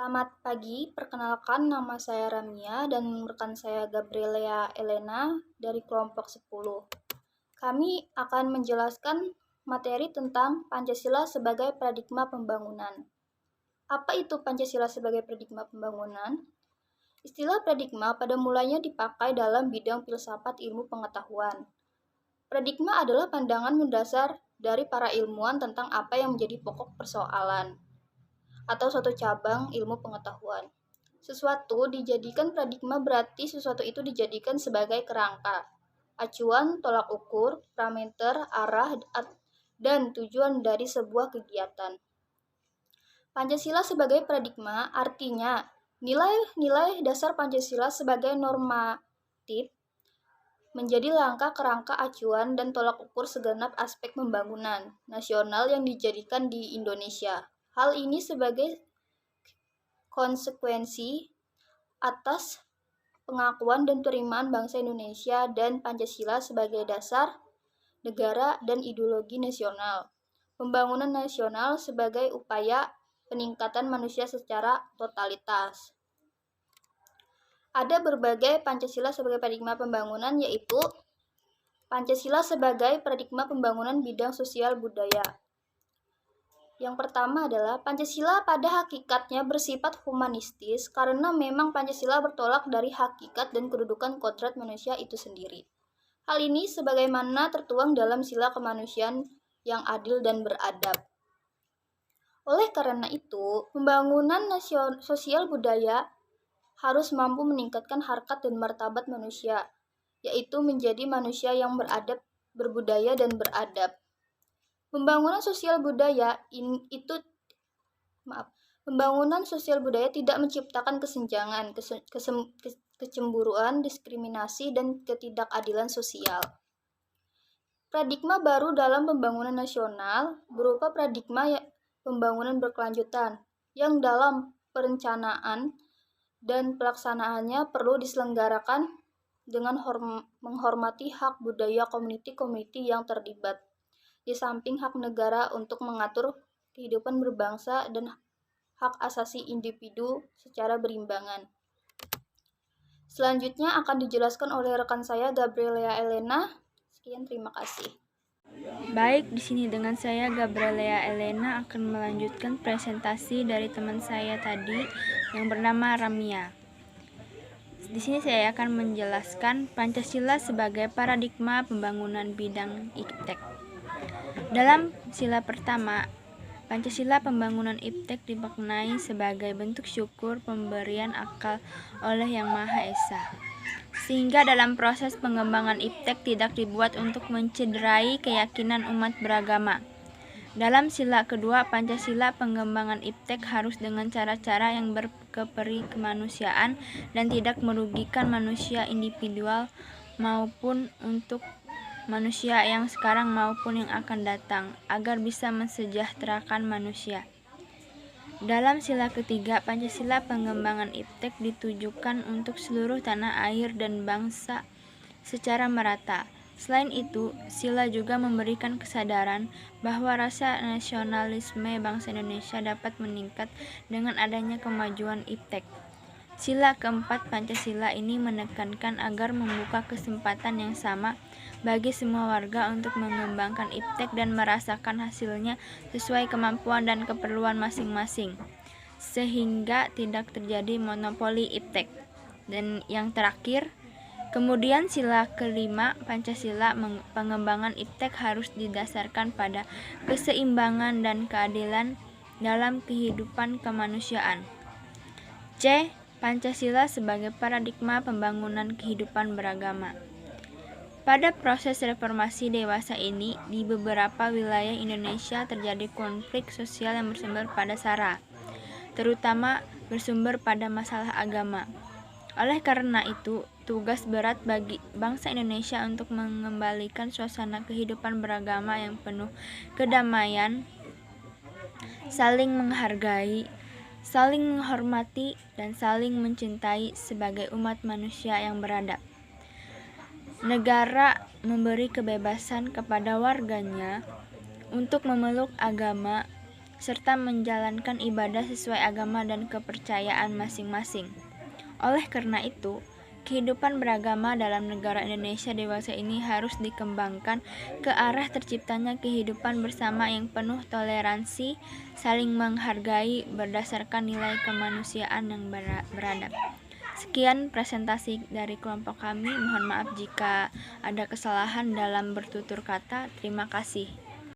Selamat pagi, perkenalkan nama saya Ramia dan rekan saya Gabriela Elena dari kelompok 10. Kami akan menjelaskan materi tentang Pancasila sebagai paradigma pembangunan. Apa itu Pancasila sebagai paradigma pembangunan? Istilah paradigma pada mulanya dipakai dalam bidang filsafat ilmu pengetahuan. Paradigma adalah pandangan mendasar dari para ilmuwan tentang apa yang menjadi pokok persoalan atau suatu cabang ilmu pengetahuan. Sesuatu dijadikan paradigma berarti sesuatu itu dijadikan sebagai kerangka, acuan, tolak ukur, parameter, arah, dan tujuan dari sebuah kegiatan. Pancasila sebagai paradigma artinya nilai-nilai dasar Pancasila sebagai normatif menjadi langkah kerangka acuan dan tolak ukur segenap aspek pembangunan nasional yang dijadikan di Indonesia. Hal ini sebagai konsekuensi atas pengakuan dan penerimaan bangsa Indonesia dan Pancasila sebagai dasar negara dan ideologi nasional. Pembangunan nasional sebagai upaya peningkatan manusia secara totalitas. Ada berbagai Pancasila sebagai paradigma pembangunan, yaitu Pancasila sebagai paradigma pembangunan bidang sosial budaya. Yang pertama adalah Pancasila pada hakikatnya bersifat humanistis karena memang Pancasila bertolak dari hakikat dan kedudukan kodrat manusia itu sendiri. Hal ini sebagaimana tertuang dalam sila kemanusiaan yang adil dan beradab. Oleh karena itu, pembangunan sosial budaya harus mampu meningkatkan harkat dan martabat manusia, yaitu menjadi manusia yang beradab, berbudaya, dan beradab. Pembangunan sosial budaya Pembangunan sosial budaya tidak menciptakan kesenjangan, kecemburuan, diskriminasi, dan ketidakadilan sosial. Paradigma baru dalam pembangunan nasional berupa paradigma pembangunan berkelanjutan yang dalam perencanaan dan pelaksanaannya perlu diselenggarakan dengan menghormati hak budaya komuniti-komuniti yang terlibat, di samping hak negara untuk mengatur kehidupan berbangsa dan hak asasi individu secara berimbangan. Selanjutnya akan dijelaskan oleh rekan saya Gabriela Elena. Sekian, terima kasih. Baik, di sini dengan saya Gabriela Elena akan melanjutkan presentasi dari teman saya tadi yang bernama Ramia. Di sini saya akan menjelaskan Pancasila sebagai paradigma pembangunan bidang iptek. Dalam sila pertama, Pancasila pembangunan iptek dimaknai sebagai bentuk syukur pemberian akal oleh Yang Maha Esa, sehingga dalam proses pengembangan iptek tidak dibuat untuk mencederai keyakinan umat beragama. Dalam sila kedua Pancasila, pengembangan iptek harus dengan cara-cara yang berkeperi kemanusiaan dan tidak merugikan manusia individual maupun untuk manusia yang sekarang maupun yang akan datang, agar bisa mensejahterakan manusia. Dalam sila ketiga, Pancasila pengembangan iptek ditujukan untuk seluruh tanah air dan bangsa secara merata. Selain itu, sila juga memberikan kesadaran bahwa rasa nasionalisme bangsa Indonesia dapat meningkat dengan adanya kemajuan iptek. Sila keempat Pancasila ini menekankan agar membuka kesempatan yang sama bagi semua warga untuk mengembangkan iptek dan merasakan hasilnya sesuai kemampuan dan keperluan masing-masing, sehingga tidak terjadi monopoli iptek. Dan yang terakhir, kemudian sila kelima Pancasila pengembangan iptek harus didasarkan pada keseimbangan dan keadilan dalam kehidupan kemanusiaan. C. Pancasila sebagai paradigma pembangunan kehidupan beragama. Pada proses reformasi dewasa ini, di beberapa wilayah Indonesia terjadi konflik sosial yang bersumber pada SARA, terutama bersumber pada masalah agama. Oleh karena itu, tugas berat bagi bangsa Indonesia untuk mengembalikan suasana kehidupan beragama yang penuh kedamaian, saling menghargai, saling menghormati, dan saling mencintai sebagai umat manusia yang beradab. Negara memberi kebebasan kepada warganya untuk memeluk agama serta menjalankan ibadah sesuai agama dan kepercayaan masing-masing. Oleh karena itu, kehidupan beragama dalam negara Indonesia dewasa ini harus dikembangkan ke arah terciptanya kehidupan bersama yang penuh toleransi, saling menghargai berdasarkan nilai kemanusiaan yang beradab. Sekian presentasi dari kelompok kami. Mohon maaf jika ada kesalahan dalam bertutur kata. Terima kasih.